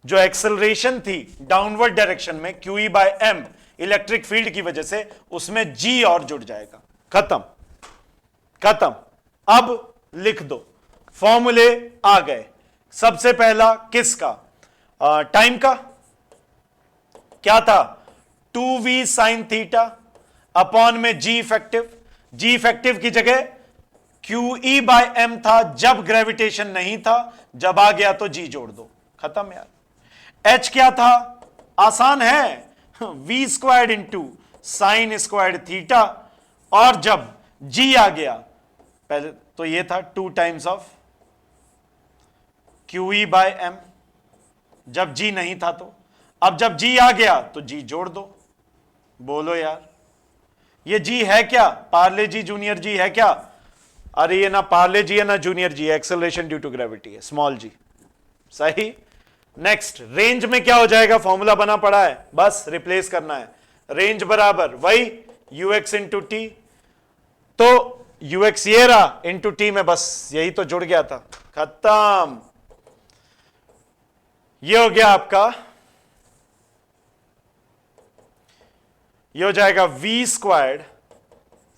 S1: जो एक्सेलरेशन थी डाउनवर्ड डायरेक्शन में QE by m electric field की वजह से, उसमें जी और जुड़ जाएगा। खत्म, खत्म। अब लिख दो, फॉर्मूले आ गए। सबसे पहला किसका? टाइम का। क्या था? 2v sin थीटा अपॉन में जी इफेक्टिव। जी इफेक्टिव की जगह QE बाय m था जब ग्रेविटेशन नहीं था, जब आ गया तो जी जोड़ दो, खत्म यार। h क्या था? आसान है, v squared into sine squared theta, और जब g आ गया, पहले तो ये था 2 times of QE by m, जब g नहीं था तो। अब जब g आ गया तो g जोड़ दो। बोलो यार, ये g है क्या? पार्ले जी जूनियर जी है क्या? अरे ये ना पार्ले जी है ना junior G, acceleration due to gravity है, स्मॉल जी। सही। नेक्स्ट, रेंज में क्या हो जाएगा? फॉर्मूला बना पड़ा है, बस रिप्लेस करना है। रेंज बराबर वही ux इंटू टी, तो ux ये रहा इंटू टी में, बस यही तो जुड़ गया था, खत्म। ये हो गया आपका, ये हो जाएगा v squared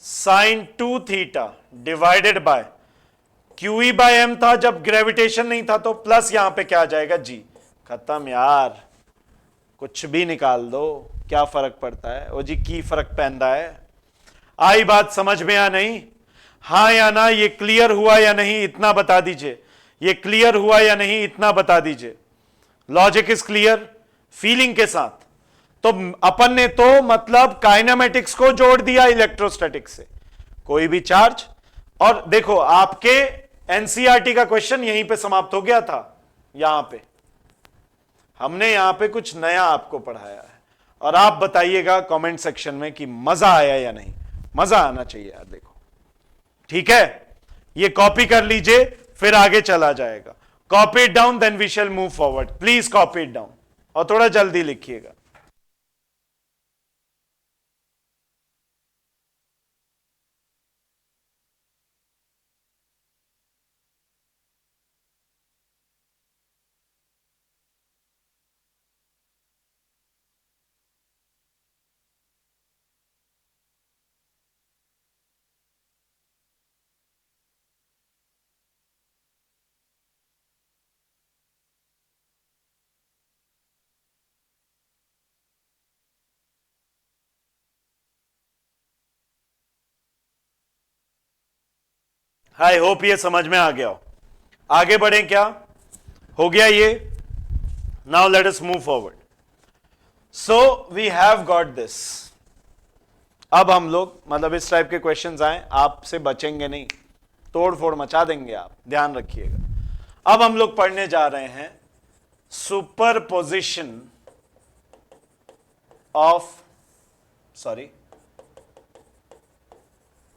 S1: sine 2 theta divided by QE by m था जब ग्रेविटेशन नहीं था तो, प्लस यहां पे क्या आ जाएगा? g। खत्म यार, कुछ भी निकाल दो। क्या फर्क पड़ता है ओ जी, की फर्क पैंदा है। आई बात समझ में या नहीं? हाँ या ना? ये क्लियर हुआ या नहीं इतना बता दीजिए। ये क्लियर हुआ या नहीं इतना बता दीजिए। लॉजिक इज क्लियर फीलिंग के साथ। तो अपन ने तो मतलब काइनेमेटिक्स को जोड़ दिया इलेक्ट्रोस्टैटिक्स से, कोई भी चार्ज। और देखो आपके एनसीईआरटी का क्वेश्चन यहीं पे समाप्त हो गया था। यहां पे हमने यहां पे कुछ नया आपको पढ़ाया है, और आप बताइएगा कमेंट सेक्शन में कि मजा आया या नहीं। मजा आना चाहिए यार, देखो ठीक है। ये कॉपी कर लीजिए, फिर आगे चला जाएगा। Copy it down, then we shall move forward. Please copy it down, और थोड़ा जल्दी लिखिएगा। आई होप ये समझ में आ गया हो। आगे बढ़े क्या? हो गया ये। Now let us move forward. So we have got this. अब हम लोग मतलब इस टाइप के क्वेश्चंस आए, आपसे बचेंगे नहीं, तोड़ फोड़ मचा देंगे आप, ध्यान रखिएगा। अब हम लोग पढ़ने जा रहे हैं सुपरपोजिशन ऑफ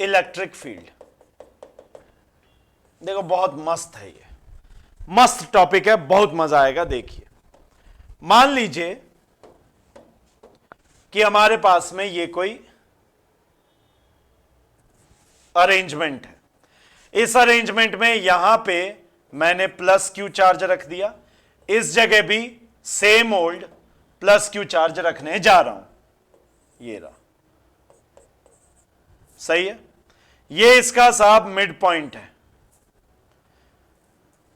S1: इलेक्ट्रिक फील्ड। देखो बहुत मस्त है ये, मस्त टॉपिक है, बहुत मजा आएगा। देखिए मान लीजिए कि हमारे पास में ये कोई अरेंजमेंट है। इस अरेंजमेंट में यहां पे मैंने प्लस क्यू चार्ज रख दिया, इस जगह भी same old plus Q charge रखने जा रहा हूं। ये रहा, सही है। ये इसका साहब मिड पॉइंट है,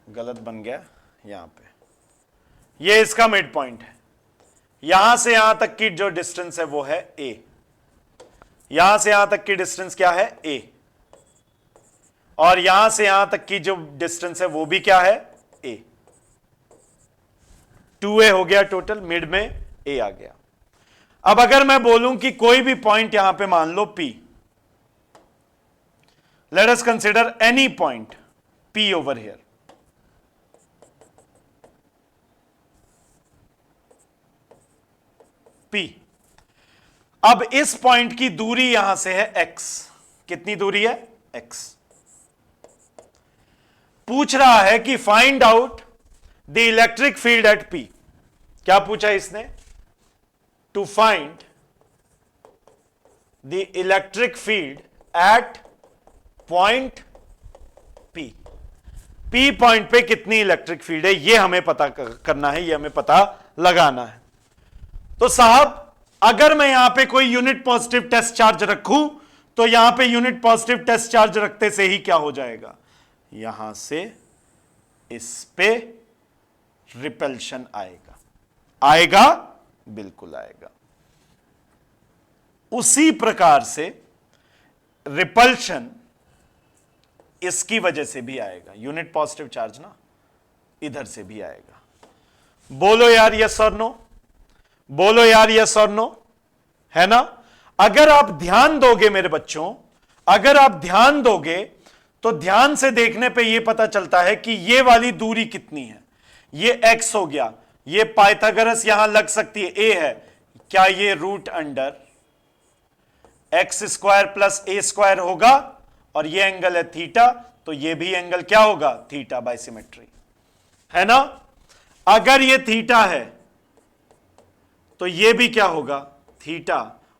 S1: गलत बन गया यहां पे। ये इसका मिड पॉइंट है। यहां से यहां तक की जो डिस्टेंस है वो है ए। यहां से यहां तक की डिस्टेंस क्या है? ए। और यहां से यहां तक की जो डिस्टेंस है वो भी क्या है? ए। 2a हो गया टोटल, मिड में ए आ गया। अब अगर मैं बोलूं कि कोई भी पॉइंट यहां पे मान लो P, let us consider any point P over here. P। अब इस पॉइंट की दूरी यहां से है x। कितनी दूरी है? x। पूछ रहा है कि find out the electric field at P। क्या पूछा इसने? To find the electric field at point P। P point पे कितनी इलेक्ट्रिक फील्ड है ये हमें पता करना है, ये हमें पता लगाना है। तो साहब अगर मैं यहां पे कोई यूनिट पॉजिटिव टेस्ट चार्ज रखूं तो यहां पे यूनिट पॉजिटिव टेस्ट चार्ज रखते से ही क्या हो जाएगा? यहां से इस पे रिपल्शन आएगा। आएगा, बिल्कुल आएगा। उसी प्रकार से रिपल्शन इसकी वजह से भी आएगा। यूनिट पॉजिटिव चार्ज ना, इधर से भी आएगा। बोलो यार यस और नो, बोलो यार यस और नो, है ना? अगर आप ध्यान दोगे मेरे बच्चों, अगर आप ध्यान दोगे तो ध्यान से देखने पे यह पता चलता है कि यह वाली दूरी कितनी है। ये x हो गया, ये पाइथागोरस यहां लग सकती है, a है। क्या ये root under x square plus a square होगा? और ये एंगल है थीटा, तो ये भी एंगल क्या होगा? थीटा बाय सिमेट्री, है ना? अगर ये थीटा है तो ये भी क्या होगा? थीटा।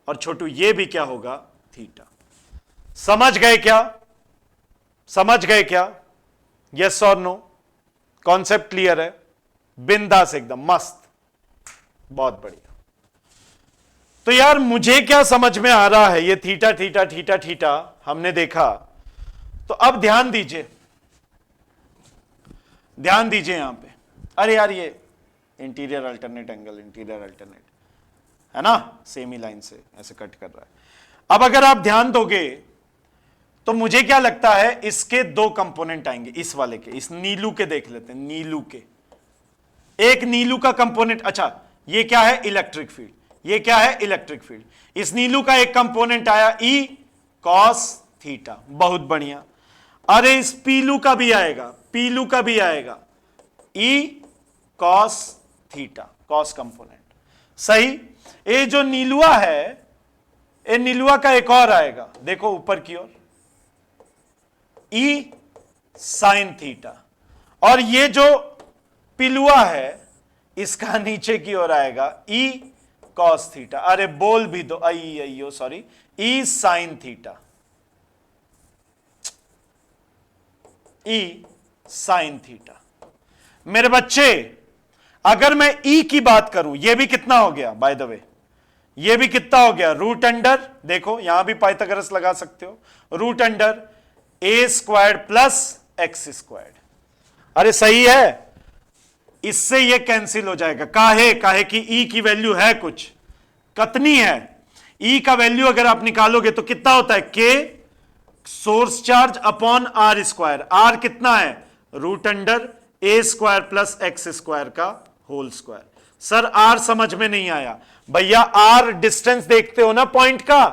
S1: और छोटू ये भी क्या होगा? थीटा। समझ गए क्या? समझ गए क्या? यस और नो? कॉन्सेप्ट क्लियर है? बिंदास, एकदम मस्त, बहुत बढ़िया। तो यार मुझे क्या समझ में आ रहा है, ये थीटा थीटा थीटा थीटा हमने देखा। तो अब ध्यान दीजिए, ध्यान दीजिए यहां पे। अरे यार ये interior alternate angle, interior alternate, है ना, सेम ही लाइन से ऐसे कट कर रहा है। अब अगर आप ध्यान दोगे तो मुझे क्या लगता है इसके दो कंपोनेंट आएंगे, इस वाले के, इस नीलू के देख लेते हैं, नीलू के एक नीलू का कंपोनेंट, अच्छा ये क्या है इलेक्ट्रिक फील्ड, ये क्या है इलेक्ट्रिक फील्ड, इस नीलू का एक कंपोनेंट आया ई कॉस थीटा, बहुत बढ़िया। अरे इस पीलू का भी आएगा, पीलू का भी आएगा E cos theta, cos component, सही। ये जो नीलुआ है, ये नीलुआ का एक और आएगा, देखो ऊपर की ओर ई साइन थीटा, और ये जो पिलुआ है इसका नीचे की ओर आएगा ई कॉस थीटा, अरे बोल भी दो, अयो सॉरी, ई साइन थीटा, ई साइन थीटा। मेरे बच्चे अगर मैं ई की बात करूं, यह भी कितना हो गया बाय द वे, यह भी कितना हो गया, रूट अंडर, देखो यहां भी पाइथागोरस लगा सकते हो, रूट अंडर ए स्क्वायर्ड प्लस एक्स स्क्वायर्ड, अरे सही है, इससे ये कैंसिल हो जाएगा, काहे काहे कि ई की वैल्यू है कुछ, कितनी है, ई का वैल्यू अगर आप निकालोगे तो कितना होता है, K source charge upon R square, R कितना है, रूट अंडर ए स्क्वायर प्लस एक्स स्क्वायर का होल स्क्वायर। सर आर समझ में नहीं आया भैया, आर डिस्टेंस देखते हो ना पॉइंट का,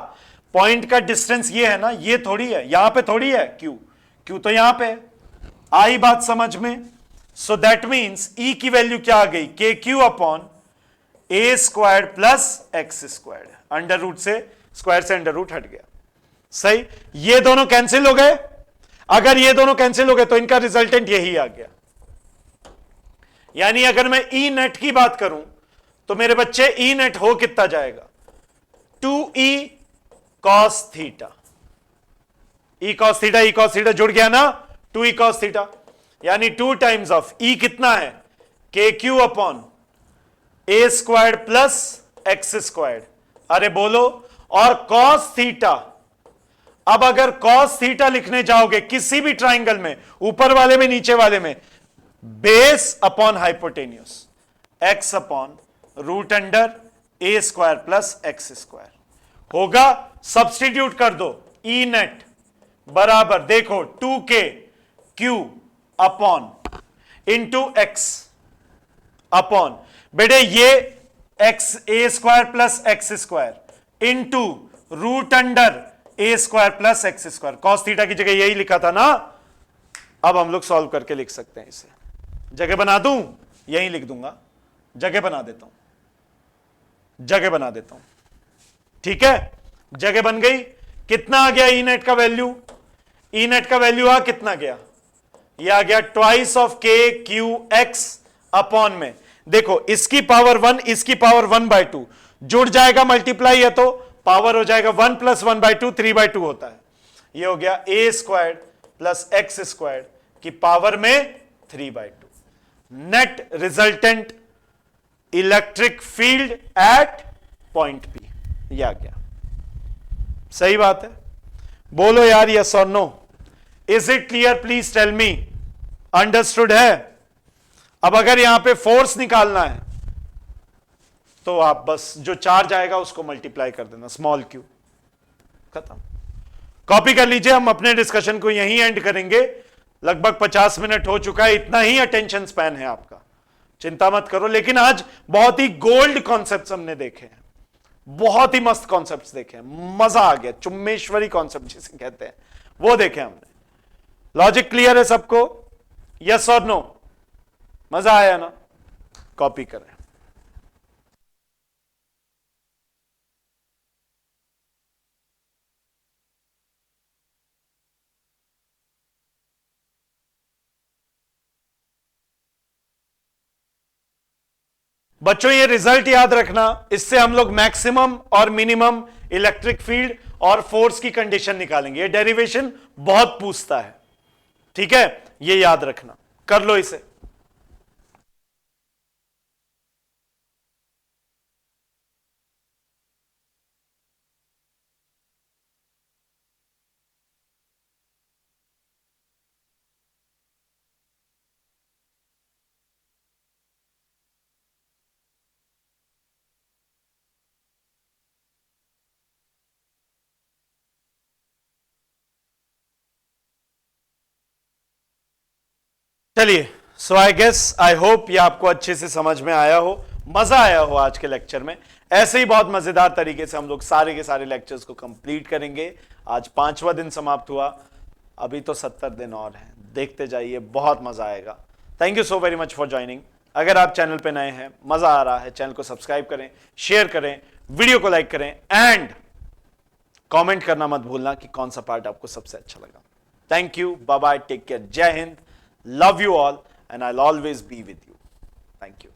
S1: पॉइंट का डिस्टेंस ये है ना, ये थोड़ी है, यहां पे थोड़ी है, क्यू, क्यू तो यहां पे है, आई बात समझ में। सो दैट मीन्स ई की वैल्यू क्या आ गई, k Q upon a square plus x square, under root से, स्क्वायर से अंडर रूट हट गया, सही। ये दोनों कैंसिल हो गए, अगर ये दोनों कैंसिल हो गए तो इनका रिजल्टेंट यही आ गया, यानी अगर मैं ई नेट की बात करूं तो मेरे बच्चे ई नेट हो कितना जाएगा, 2e cos theta, E cos theta, E cos theta जुड़ गया ना, 2e cos थीटा, यानी 2 टाइम्स ऑफ ई कितना है, के क्यू अपॉन ए स्क्वायर्ड प्लस एक्स स्क्वायर्ड, अरे बोलो, और cos थीटा, अब अगर cos थीटा लिखने जाओगे किसी भी ट्राइंगल में, ऊपर वाले में नीचे वाले में, base upon hypotenuse, x upon root under ए स्क्वायर प्लस एक्स स्क्वायर होगा, सब्सटीट्यूट कर दो, ई नेट बराबर देखो 2k Q upon into x upon, बेटे ये x a square plus x square into root under A square plus x square, cos theta की जगह यही लिखा था ना, अब हम लोग सॉल्व करके लिख सकते हैं इसे, जगह बना दूं, यही लिख दूंगा, जगह बना देता हूं, जगह बना देता हूं, ठीक है, जगह बन गई, कितना आ गया ई नेट का वैल्यू, ई नेट का वैल्यू आ कितना गया, ये आ गया ट्वाइस ऑफ के क्यू एक्स अपॉन में, देखो इसकी पावर 1, इसकी पावर 1/2 जुड़ जाएगा, मल्टीप्लाई है तो पावर हो जाएगा 1 प्लस 1/2, 3/2 होता है, ये हो गया ए स्क्वायर्ड प्लस एक्स स्क्वायर्ड की पावर में 3/2, net resultant electric field at point P, यह आ गया, सही बात है, बोलो यार यस और no, is it clear, please tell me, understood है। अब अगर यहां पे फोर्स निकालना है तो आप बस जो चार्ज आएगा उसको मल्टीप्लाई कर देना, स्मॉल क्यू, खत्म, कॉपी कर लीजिए, हम अपने डिस्कशन को यहीं एंड करेंगे, लगभग 50 मिनट हो चुका है, इतना ही अटेंशन स्पैन है आपका, चिंता मत करो, लेकिन आज बहुत ही गोल्ड कॉन्सेप्ट्स हमने देखे हैं, बहुत ही मस्त कॉन्सेप्ट्स देखे हैं, मजा आ गया, चुम्मेश्वरी कॉन्सेप्ट जिसे कहते हैं वो देखे हमने, लॉजिक क्लियर है सबको, यस और नो, मजा आया ना, कॉपी करें। बच्चों ये रिजल्ट याद रखना, इससे हम लोग मैक्सिमम और मिनिमम इलेक्ट्रिक फील्ड और फोर्स की कंडीशन निकालेंगे, ये डेरिवेशन बहुत पूछता है, ठीक है, ये याद रखना, कर लो इसे। चलिए, सो आई गेस, आई होप ये आपको अच्छे से समझ में आया हो, मजा आया हो आज के लेक्चर में। ऐसे ही बहुत मजेदार तरीके से हम लोग सारे के सारे लेक्चर्स को कंप्लीट करेंगे। आज 5वां दिन समाप्त हुआ, अभी तो 70 दिन और हैं, देखते जाइए, बहुत मजा आएगा। Thank you so very much for joining. अगर आप चैनल पे नए हैं, मजा आ रहा है, चैनल को सब्सक्राइब करें, शेयर करें, वीडियो को लाइक करें एंड कमेंट करना मत भूलना कि कौन सा पार्ट आपको सबसे अच्छा लगा। Thank you, bye bye, take care, Jai Hind, love you all and I will always be with you. Thank you.